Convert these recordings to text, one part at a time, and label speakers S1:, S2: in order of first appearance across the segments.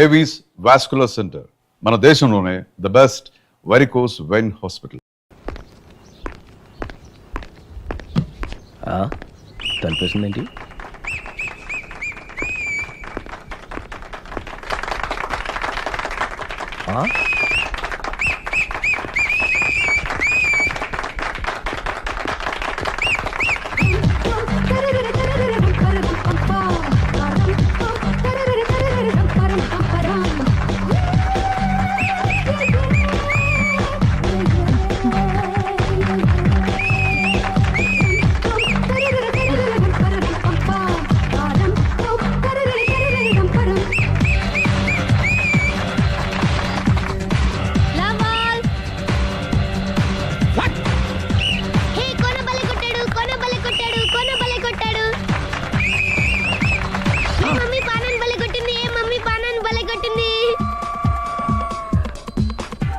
S1: Avis vascular centre, మన దేశంలోనే the best varicose vein hospital.
S2: తలిపేసిందేంటి?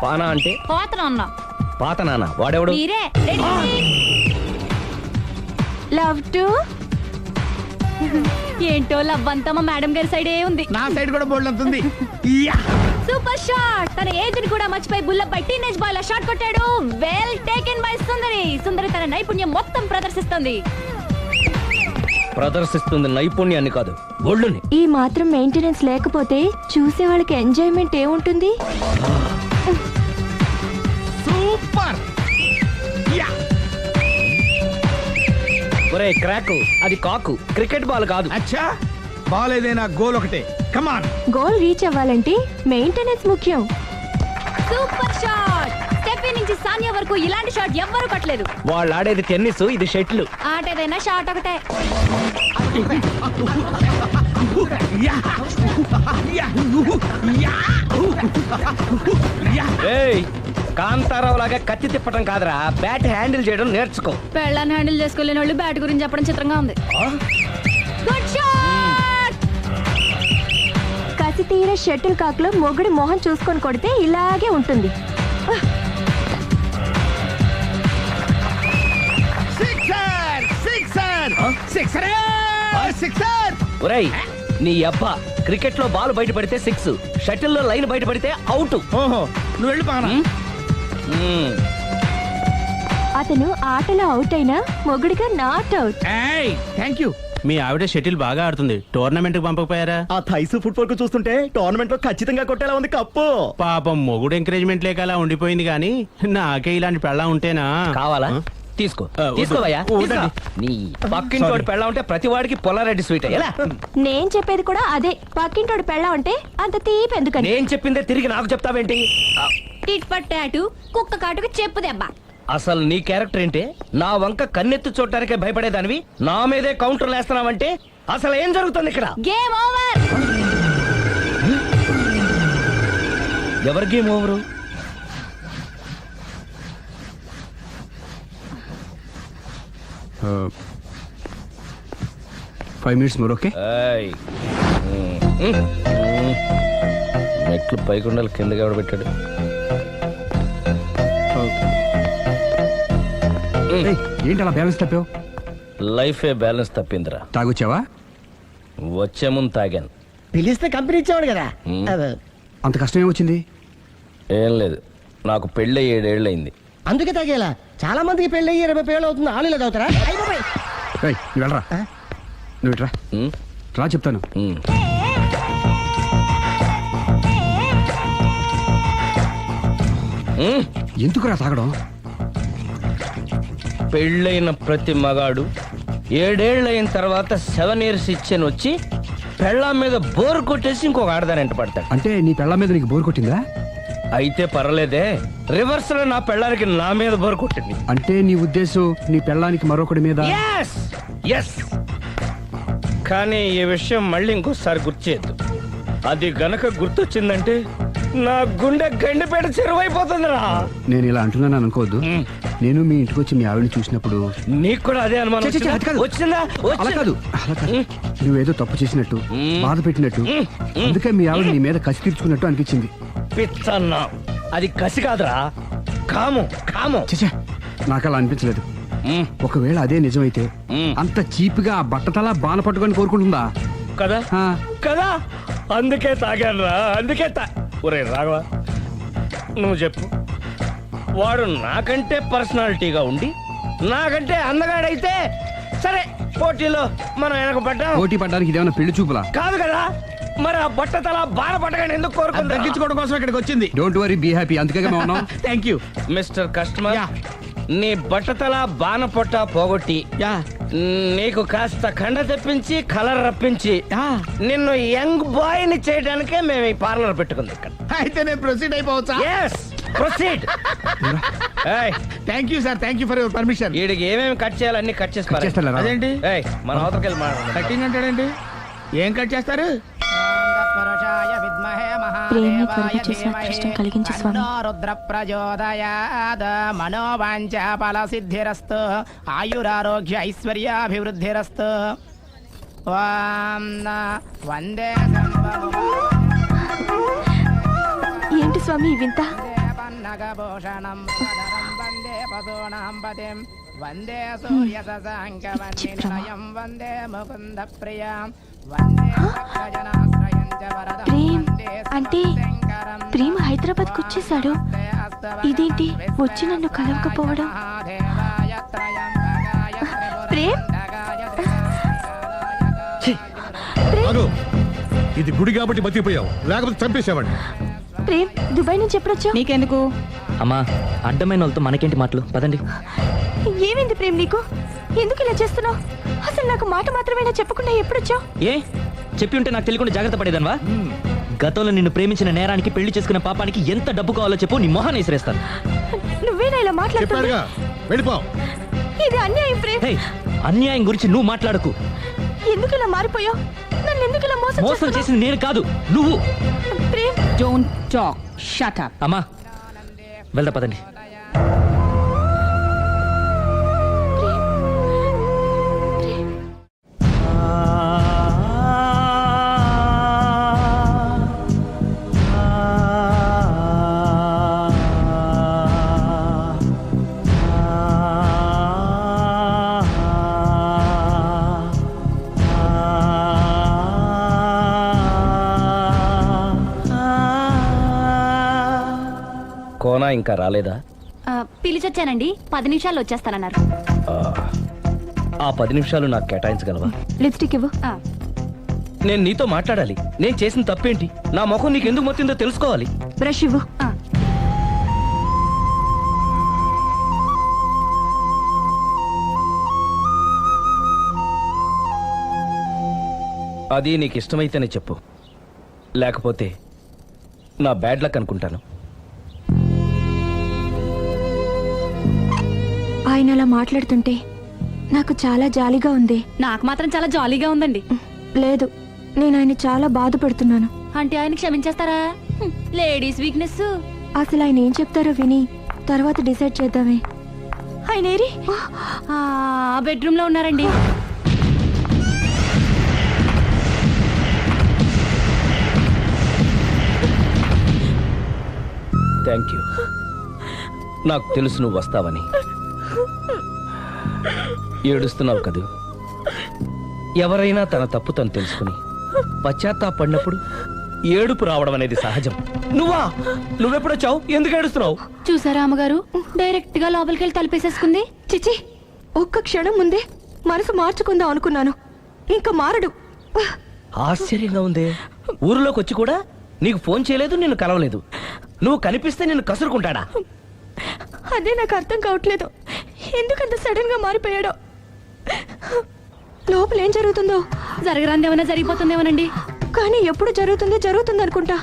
S2: పానా అంటే పాత నాన్న వాడెవడు?
S3: లవ్ టు ఏంటో లవ్ అంతా మా మేడం గారి సైడే ఉంది.
S4: నా సైడ్ కూడా బోల్డ్ అవుతుంది.
S3: Super shot. తన ఏజ్ ని కూడా మర్చిపోయి బుల్లపై టీనేజ్ బాయ్ లా షాట్ కొట్టాడు. వెల్ టేకెన్ బై సుందరి. సుందరి తన నైపుణ్యం మొత్తం ప్రదర్శిస్తుంది
S2: నైపుణ్యాన్ని కాదు, ఒళ్ళుని.
S3: ఈ మాత్రం మెయింటెనెన్స్ లేకపోతే చూసే వాళ్ళకి ఎంజాయ్మెంట్ ఏముంటుంది?
S4: సూపర్.
S2: ఒరే క్రాక్, అది కాకు, క్రికెట్ బాల్ కాదు.
S4: అచ్చా, బాల్ ఏదైనా గోల్ ఒకటే. కమాన్.
S3: గోల్ రీచ్ అవ్వాలంటే మెయింటెనెన్స్ ముఖ్యం. Super shot. స్టెఫీ నుంచి సానియా వరకు ఇలాంటి షాట్ ఎవ్వరూ కొట్టలేదు.
S2: వాళ్ళు ఆడేది టెన్నిస్, ఇది షటిల్.
S3: ఆట ఏదైనా షాట్ ఒకటే.
S2: కాంతారావు లాగా కత్తి తిప్పటం కాదురా, బ్యాట్ హ్యాండిల్ చేయడం నేర్చుకో.
S3: పెళ్ళాన్ని హ్యాండిల్ చేసుకోలేని వాళ్ళు బ్యాట్ గురించి చెప్పడం చిత్రంగా ఉంది. Good shot. కసి తీర షటిల్ కాక్ లో మొగుడి మొహం చూసుకొని కొడితే ఇలాగే ఉంటుంది.
S2: ఒరేయ్, నీ అబ్బా క్రికెట్ లో బాల్ బయట పడితే 6, షటిల్ లో లైన్ బయట పడితే అవుట్.
S4: ఓహో, నువ్వు వెళ్ళి పానా.
S3: అతను ఆటలో అవుట్ అయినా మొగుడిగా నాట్ అవుట్.
S4: Thank you.
S5: మీ ఆవిడ షటిల్ బాగా ఆడుతుంది, టోర్నమెంట్ కి పంపకపోయారా?
S6: ఆ థైస్ ఫుట్బాల్ కు చూస్తుంటే టోర్నమెంట్ లో ఖచ్చితంగా కొట్టేలా ఉంది కప్పు.
S5: పాపం మొగుడు ఎంకరేజ్మెంట్ లేక అలా ఉండిపోయింది, కానీ నాకే ఇలాంటి పెళ్ళ ఉంటేనా?
S2: కావాలా? తీసుకో, తీసుకోవయ్యా. నీ పక్కింటోడి పెళ్ళ ఉంటే ప్రతి వాడికి పొలారెడ్డి స్వీట్. ఎలా?
S3: నేను చెప్పేది కూడా అదే. పక్కింటోడు పెళ్ళ ఉంటే అంత తీపి ఎందుకని?
S2: నేను చెప్పిందే తిరిగి నాకు చెప్తావేంటి?
S3: టిట్ పట్టాటు కుక్క కాటుకు చెప్పు దెబ్బ.
S2: అసలు నీ క్యారెక్టర్ ఏంటి? నా వంక కన్నెత్తి చూడటానికే భయపడేదానివి నా మీదే కౌంటర్లు వేస్తున్నావంటే అసలు ఏం జరుగుతుంది ఇక్కడ?
S3: Game over.
S2: ఎవరి game over?
S5: 5 minutes more, okay?
S2: మెట్లు పైకుండాలి, కిందకి ఎవడ పెట్టాడు?
S5: ఏంటి అలా బ్యాలెన్స్ తప్పావు?
S2: లైఫే బ్యాలెన్స్ తప్పిందిరా.
S5: తాగొచ్చావా?
S2: వచ్చే ముందు తాగాను.
S6: పిలిస్తే కంపెనీ ఇచ్చేవాడు కదా.
S5: అంత కష్టం ఏమొచ్చింది?
S2: ఏం లేదు, నాకు పెళ్ళి 7 ఏళ్ళయింది.
S6: అందుకే తాగేలా. చాలా మందికి పెళ్ళి 20 ఏళ్ళు అవుతుంది. ఆలీలో తాగుతారా?
S5: నువ్వు వెళ్ళరా, నువ్వు ఇట్రా రా చెప్తాను. ఎందుకురా తాగడం?
S2: పెళ్ళైన ప్రతి మగాడు 7 ఏళ్ళైన తర్వాత 7 years ఇచ్చాను వచ్చి పెళ్ళాం మీద బోరు కొట్టేసి ఇంకొక ఆడదానంట పడతాడు.
S5: అంటే నీ పెళ్ళ మీద నీకు బోరు కొట్టిందా?
S2: అయితే పర్లేదే, రివర్స్ లో నా పెళ్ళానికి నా మీద బోరు కొట్టింది.
S5: అంటే నీ ఉద్దేశం నీ పెళ్ళానికి మరొకటి మీద?
S2: yes. కానీ ఈ విషయం మళ్ళీ ఇంకోసారి గుర్తు చేయద్దు. అది గనక గుర్తొచ్చిందంటే నా గుండె గండిపేట చెరువైపోతుందిరా.
S5: నేను ఇలా అంటున్నాను అనుకోవద్దు. నేను మీ ఇంటికి వచ్చి మీ ఆవిడని చూసినప్పుడు
S2: నీకు కూడా అదే అనుమానం వచ్చిందా?
S5: అలా కాదు, నువ్వేదో తప్పు చేసినట్టు, బాధ పెట్టినట్టు, అందుకే మీ ఆవిడ నీ మీద కసి తీర్చుకున్నట్టు అనిపించింది.
S2: పిచ్చన్నా, అది కసి కాదురా, కాము.
S5: చచ్చా, నాకు అలా అనిపించలేదు. ఒకవేళ అదే నిజమైతే అంత చీప్ గా బట్టతలా బాణ పట్టుకొని కోరుకుంటుందా?
S2: కదా కదా అందుకే తాగాను రా, ఒరే రాఘవ, నువ్వు చెప్పు. వాడు నాకంటే పర్సనాలిటీగా ఉండి నాకంటే అందగాడైతే సరే, పోటీలో మనం వెనకబడ్డాం.
S5: పోటీ పడ్డానికి ఇదేమన్నా పెళ్లి చూపులా?
S2: కాదు కదా, మరి ఆ బట్టతల బాల పట్టగానే ఎందుకు కోరుకుందా?
S4: తగ్గించుకోవడం కోసం ఇక్కడికి వచ్చింది.
S5: Don't worry, be happy. అందుకే మేము ఉన్నాం.
S4: Thank you.
S2: Mister customer,
S4: yeah.
S2: నీ బట్టతల బాన పొట్ట పోగొట్టి
S4: యా
S2: నీకు కాస్త కండ తెప్పించి కలర్ రప్పించి
S4: యా.
S2: నిన్ను యంగ్ బాయ్ ని చేయడానికే మేము ఈ పార్లర్ పెట్టుకుంది ఇక్కడ.
S4: అయితే నేను ప్రొసీడ్ అయిపోవచ్చా?
S2: Yes, proceed. ఏయ్,
S4: thank you sir, thank you for your permission.
S2: వీడికి ఏమేమి కట్ చేయాలి అన్ని కట్ చేసి పారేయ్.
S5: చేస్తారా?
S4: అదేంటి
S2: ఏయ్, మన అవతలకి వెళ్ళి మాట్లాడదాం.
S4: కటింగ్ అంటాడేంటి? ఏం కట్ చేస్తారు?
S3: ప్రేమని త్వరగా చేసి అదృష్టం కలిగించు స్వామి.
S6: రుద్ర ప్రచోదయాద్ మనోవాంఛ ఫల సిద్ధిరస్తు ఆయురారోగ్య ఐశ్వర్యాభివృద్ధిరస్తు. ఓం వందే
S3: ఏంటి స్వామి వింత?
S6: పన్నగభూషణం వందే పశూనాం పతిం వందే సూర్య శశాంకవన్నినయం వందే ముకుంద ప్రియం వందే భక్తజనాశ్రయం చ వరదం
S3: ప్రేమ్
S6: వందే
S3: అంటే
S6: శంకరం.
S3: ప్రేమ హైదరాబాద్కి వచ్చేసాడు. ఇదేంటి వచ్చి నన్ను కలవకపోవడం? ప్రేమ్,
S7: అగో, ఇది గుడి కాబట్టి బతికిపోయావు, లేకపోతే చంపేసేవాడిని.
S3: ప్రేమ్ దుబాయ్ నుంచి ఎప్పుడొచ్చావు?
S8: నీకెందుకు అమ్మా, అడ్డమైన వాళ్ళతో మనకేంటి మాటలు, పదండి.
S3: ఏమైంది ప్రేమ్ నీకు? ఎందుకు ఇలా చేస్తున్నావు? అసలు నాకు మాట మాత్రమేనా చెప్పకుండా ఎప్పుడొచ్చావు?
S8: ఏ చెప్పి ఉంటే నాకు తెలియకుండా జాగ్రత్త పడేదన్వా? గతంలో నిన్ను ప్రేమించిన నేరానికి, పెళ్లి చేసుకున్న పాపానికి ఎంత డబ్బు కావాలో చెప్పు, నీ మొహాన్ని విసిరేస్తాను.
S3: నువ్వేనా ఇలా మాట్లాడుతున్నా?
S7: చెప్పాడుగా, వెళ్ళిపో.
S3: ఇది అన్యాయం ప్రేమ్.
S8: హే, అన్యాయం గురించి నువ్వు మాట్లాడకు.
S3: ఎందుకు ఇలా మారిపోయావు? నన్ను ఎందుకు ఇలా మోసం
S8: మోసం
S3: చేస్తున్నావు?
S8: చేసింది నేను కాదు, నువ్వు.
S3: Prem,
S9: Don't talk. Shut up.
S8: అమ్మా, వెళ్దా పదండి.
S2: కోనా ఇంకా రాలేదా?
S3: పిలిచొచ్చానండి, 10 నిమిషాల్లో వచ్చేస్తానన్నారు.
S2: ఆ 10 నిమిషాలు నాకు కేటాయించగలవా?
S3: లిప్స్టిక్ ఇవ్వు.
S2: నేను నీతో మాట్లాడాలి. నేను చేసిన తప్పేంటి, నా ముఖం నీకు ఎందుకు మొత్తిందో తెలుసుకోవాలి.
S3: బ్రష్ ఇవ్వు.
S2: అది నీకు ఇష్టమైతేనే చెప్పు, లేకపోతే నా బ్యాడ్ లక్ అనుకుంటాను.
S3: ఆయన అలా మాట్లాడుతుంటే నాకు చాలా జాలీగా ఉంది. నాకు మాత్రం చాలా జాలీగా ఉందండి. లేదు, నేను ఆయన చాలా బాధపడుతున్నాను. అంటే ఆయన క్షమించేస్తారా? Ladies weakness. అసలు ఆయన ఏం చెప్తారో విని తర్వాత డిసైడ్ చేద్దామే. ఆయన ఏరి బెడ్రూమ్ లో ఉన్నారండి.
S2: Thank you. నాకు తెలుసు నువ్వు వస్తావని. ఏడుస్తున్నావు కదూ? ఎవరైనా తన తప్పు తను తెలుసుకుని పశ్చాత్తాపడినప్పుడు ఏడుపు రావడం అనేది సహజం. నువ్వెప్పుడొచ్చావు? ఎందుకు ఏడుస్తున్నావు?
S3: చూసారా అమ్మగారు, డైరెక్ట్ గా లోపలికి వెళ్ళి తలుపేసేసుకుంది. చిచి, ఒక్క క్షణం ముందే మనసు మార్చుకుందాం అనుకున్నాను, ఇంకా మారడు.
S2: ఆశ్చర్యంగా ఉందే. ఊరిలోకి వచ్చి కూడా నీకు ఫోన్ చేయలేదు, నిన్ను కలవలేదు. నువ్వు కనిపిస్తే నిన్ను కసురుకుంటాడా?
S3: అదే నాకు అర్థం కావట్లేదు, ఎందుకంత సడన్ గా మారిపోయాడో. లోపల ఏం జరుగుతుందో? జరగరాందేమన్నా జరిగిపోతుందేమోనండి. కానీ ఎప్పుడు జరుగుతుంది అనుకుంటా.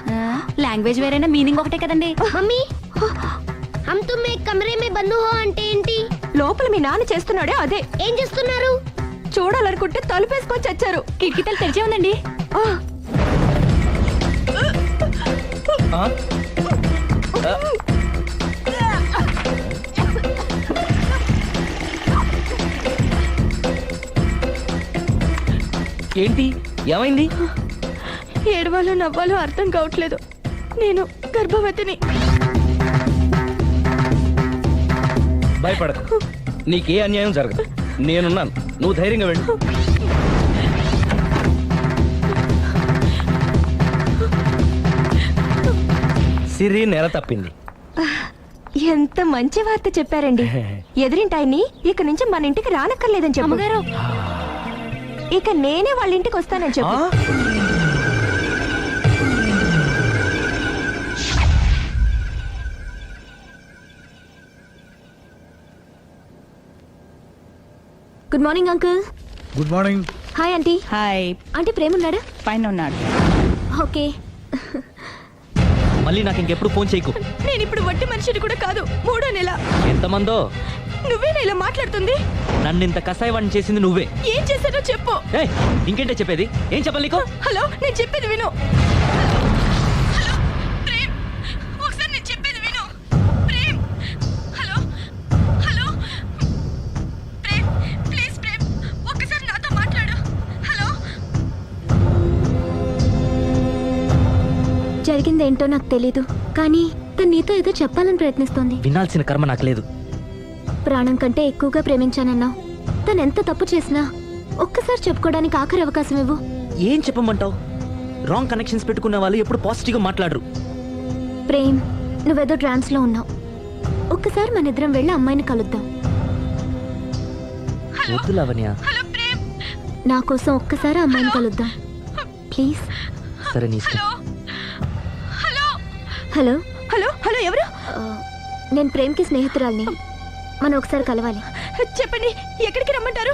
S3: లాంగ్వేజ్ వేరైనా మీనింగ్ ఒకటే కదండి.
S10: మమ్మీ, हम तुम एक कमरे में बंद हो అంటే ఏంటి?
S3: లోపల మీ నాన్న చేస్తున్నాడే అదే.
S10: ఏం చేస్తున్నారు?
S3: చూడాలనుకుంటే తలుపేసుకొని చచ్చారు. కిటికీ తలుపు తెరిచే ఉందండి.
S2: ఏంటి, ఏమైంది?
S3: ఏడవాలో నవ్వాలో అర్థం కావట్లేదు. నేను గర్భవతిని.
S2: భయపడకు, నీకే అన్యాయం జరగదు. నేనున్నాను, నువ్వు ధైర్యంగా వెళ్ళు. సిరి నెల తప్పింది.
S3: ఎంత మంచి వార్త చెప్పారండి. ఎదురింటాయన్ని ఇక నుంచి మన ఇంటికి రానక్కర్లేదని చెప్పగారు. ఇక నేనే వాళ్ళ ఇంటికి వస్తానని చెప్పు. Good morning uncle.
S7: Good morning.
S3: Hi aunty.
S9: Hi.
S3: Aunty Prema ఉన్నాడా?
S9: పైన ఉన్నాడు.
S3: ఓకే.
S8: మళ్ళీ నాకు ఇంకెప్పుడు ఫోన్ చేయకు.
S3: నేను ఇప్పుడు వట్టి మనిషిని కూడా కాదు. 3వ నెల.
S8: ఎంతమందో.
S3: నువ్వేనా ఇలా మాట్లాడుతుంది?
S8: నన్ను ఇంత కసాయవాడిని చేసింది నువ్వే.
S3: ఏం చేశానో చెప్పు.
S8: ఏయ్, ఇంకేంటే చెప్పేది? ఏం చెప్పాలి నీకు?
S3: హలో, నేను చెప్పేది విను. హలో ప్రేమ్, ఒకసారి నేను చెప్పేది విను. Prem, hello hello Prem, please Prem, ఒక్కసారి నాతో మాట్లాడు. హలో. జరిగిందేంటో నాకు తెలీదు, కానీ తను నీతో ఏదో చెప్పాలని ప్రయత్నిస్తోంది.
S8: వినాల్సిన కర్మ నాకు లేదు.
S3: ప్రాణం కంటే ఎక్కువగా ప్రేమించానన్నావు. తను ఎంత తప్పు చేసినా ఒక్కసారి చెప్పుకోవడానికి ఆఖరి అవకాశం ఇవ్వు.
S8: ఏం చెప్పమంటావు? రాంగ్ కనెక్షన్స్ పెట్టుకున్న వాళ్ళు ఎప్పుడు పాజిటివ్గా మాట్లాడరు.
S3: ప్రేమ్, నువ్వేదో ట్రాన్స్ లో ఉన్నావు. ఒక్కసారి మన ఇద్దరం వెళ్ళి అమ్మాయిని కలుద్దాం.
S8: వద్దు లావణ్య.
S3: నా కోసం ఒక్కసారి అమ్మాయిని కలుద్దాం ప్లీజ్.
S8: సరే నీ ఇష్టం.
S3: హలో హలో హలో, ఎవరు? నేను ప్రేమ్కి స్నేహితురాల్ని. మనం ఒకసారి కలవాలి. చెప్పండి, ఎక్కడికి రమ్మంటారు?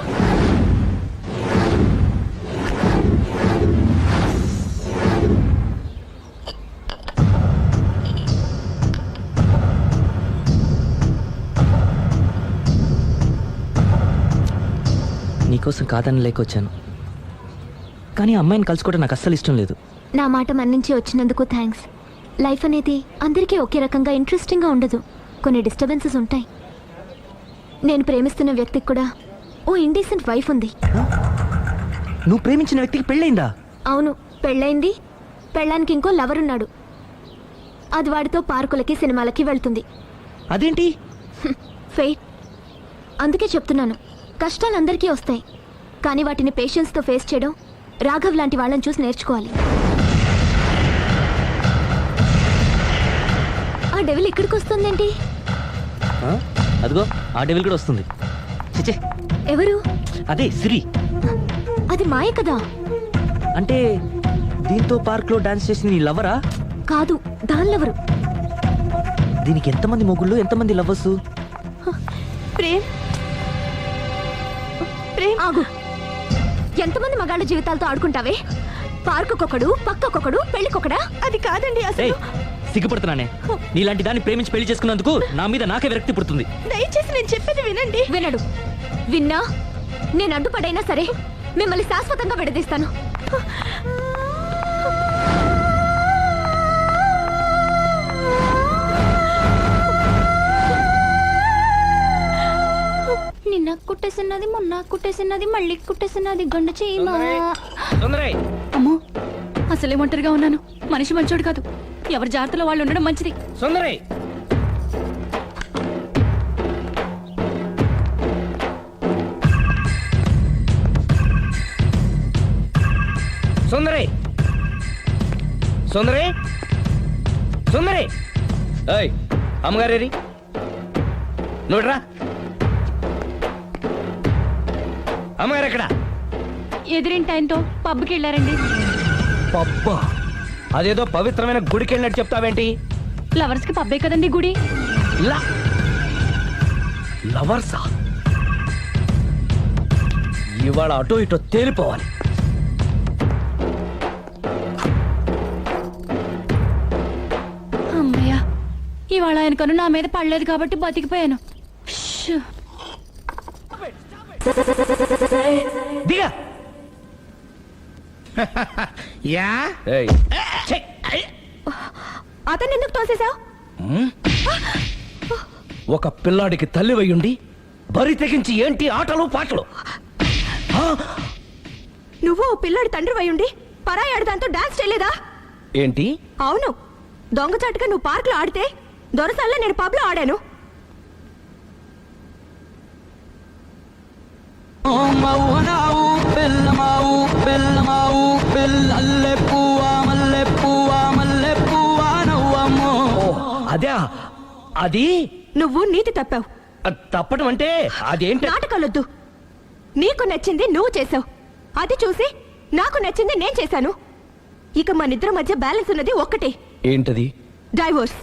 S8: నీకోసం కాదని లేకొచ్చాను, కానీ అమ్మాయిని కలుసుకోవడం నాకు అస్సలు ఇష్టం లేదు.
S3: నా మాట మన్నించి వచ్చినందుకు థ్యాంక్స్. లైఫ్ అనేది అందరికీ ఒకే రకంగా ఇంట్రెస్టింగ్గా ఉండదు. కొన్ని డిస్టర్బెన్సెస్ ఉంటాయి. నేను ప్రేమిస్తున్న వ్యక్తికి కూడా ఓ ఇండీసెంట్ వైఫ్ ఉంది.
S8: నువ్వు ప్రేమించిన వ్యక్తికి పెళ్ళైందా?
S3: అవును, పెళ్ళైంది. పెళ్ళానికి ఇంకో లవర్ ఉన్నాడు. అది వాడితో పార్కులకి సినిమాలకి వెళ్తుంది.
S8: అదేంటి?
S3: ఫెయిట్. అందుకే చెప్తున్నాను, కష్టాలు అందరికీ వస్తాయి, కానీ వాటిని పేషెన్స్తో ఫేస్ చేయడం రాఘవ్ లాంటి వాళ్ళని చూసి నేర్చుకోవాలి. ఆ డెవిల్ ఇక్కడికి వస్తుందేంటి?
S8: అదిగో ఆ డెవిల్ కూడా వస్తుంది. చిచే,
S3: ఎవరు?
S8: అదే సిరి.
S3: అది మాయ కదా.
S8: అంటే దీంతో పార్క్ లో డాన్స్ చేసింది నీ లవరా?
S3: కాదు, దానిలెవరు?
S8: దీనికి ఎంతమంది మొగుళ్ళు, ఎంతమంది లవ్వర్స్?
S3: ప్రేమ్, ప్రేమ్ ఆగు. ఎంతమంది మగాళ్ళ జీవితాలతో ఆడుకుంటావే? పార్కుకొకడు, పక్కకొకడు, పెళ్లికొకడా? అది కాదండి అసలు.
S8: సిగ్గుపడుతున్నానే. నీలాంటి దాన్ని ప్రేమించి పెళ్లి చేసుకున్నందుకు నా మీద నాకే విరక్తి పుడుతుంది.
S3: దయచేసి నేను చెప్పేది వినండి. వినడు. విన్నా నేను అడ్డుపడైనా సరే మిమ్మల్ని శాశ్వతంగా విడదీస్తాను. నిన్న కుట్టేసినది, మొన్న కుట్టేసినది, మళ్ళీ కుట్టేసినది గండ చీమా.
S9: అమ్మో, అసలే ఒంటరిగా ఉన్నాను. మనిషి మంచోడు కాదు. ఎవరి జాగ్రత్తలో వాళ్ళు ఉండడం మంచిది.
S2: సుందరై, సుందరై, సుందరై, సుందరై. ఏయ్, అమ్మగారేరి, నువ్వురా. అమ్మగారు ఎక్కడ?
S9: ఎదిరింటాయనతో పబ్కి వెళ్ళారండి.
S2: పబ్బా? అదేదో పవిత్రమైన గుడికి వెళ్ళినట్టు చెప్తావేంటి?
S9: లవర్స్ కి పబ్బే కదండి గుడి.
S2: లవర్సా? ఇవాళ అటో ఇటో తేలిపోవాలి.
S9: అమ్మయ్య, ఇవాళ ఆయన కను నా మీద పడలేదు కాబట్టి బతికిపోయాను. షూ.
S2: దిగా.
S4: యా,
S2: ఏయ్, ఛీ!
S3: అతను ఎందుకు తోసేశావు?
S2: ఒక పిల్లాడికి తల్లి వయ్యుండి బరి తెగించి ఏంటి ఆటలు పాటలు?
S3: నువ్వు ఓ పిల్లాడి తండ్రి వయ్యుండి పరాయి ఆడదాంతో డాన్స్ చేయలేదా?
S2: ఏంటి?
S3: అవును, దొంగచాటుగా నువ్వు పార్క్ లో ఆడితే దొరసాల్లో నేను పబ్ లో ఆడాను.
S2: అదే అది
S3: నువ్వు నీతి తప్పావు.
S2: తప్పడం అంటే అదేంటి?
S3: నాటకాలొద్దు. నీకు నచ్చింది నువ్వు చేసావు, అది చూసి నాకు నచ్చింది నేను చేశాను. ఇక మన ఇద్దరి మధ్య బ్యాలెన్స్ ఉన్నది ఒక్కటే,
S2: ఏంటది?
S3: డైవోర్స్.